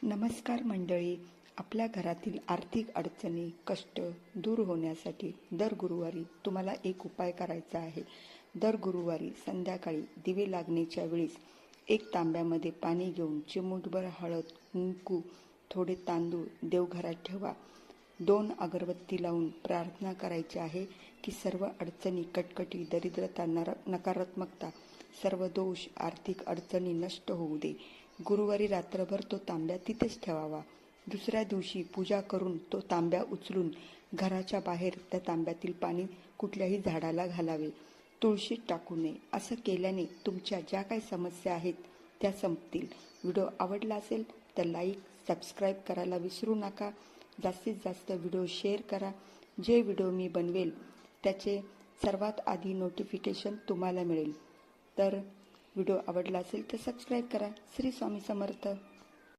नमस्कार मंडळी. आपल्या घरातील आर्थिक अडचणी, कष्ट दूर होण्यासाठी दर गुरुवारी तुम्हाला एक उपाय करायचा आहे. दर गुरुवारी संध्याकाळी दिवे लागण्याच्या वेळेस एक तांब्यामध्ये पाणी घेऊन चिमूटभर हळद, कुंकू, थोडे तांदूळ देवघरात ठेवा. 2 अगरबत्ती लावून प्रार्थना करायची आहे की सर्व अडचणी, कटकटी, दरिद्रता, नकारात्मकता, सर्व दोष, आर्थिक अडचणी नष्ट होऊ दे. गुरुवारी रात्रभर तो तांब्या तिथेच ठेवावा. दुसऱ्या दिवशी पूजा करून तो तांब्या उचलून घराच्या बाहेर त्या तांब्यातील पाणी कुठल्याही झाडाला घालावे. तुळशीत टाकू नये. असं केल्याने तुमच्या ज्या काही समस्या आहेत त्या संपतील. व्हिडिओ आवडला असेल तर लाईक, सबस्क्राईब करायला विसरू नका. जास्तीत जास्त व्हिडिओ शेअर करा. जे व्हिडिओ मी बनवेल त्याचे सर्वात आधी नोटिफिकेशन तुम्हाला मिळेल. तर व्हिडिओ आवडला असेल तर सबस्क्राईब करा. श्री स्वामी समर्थ.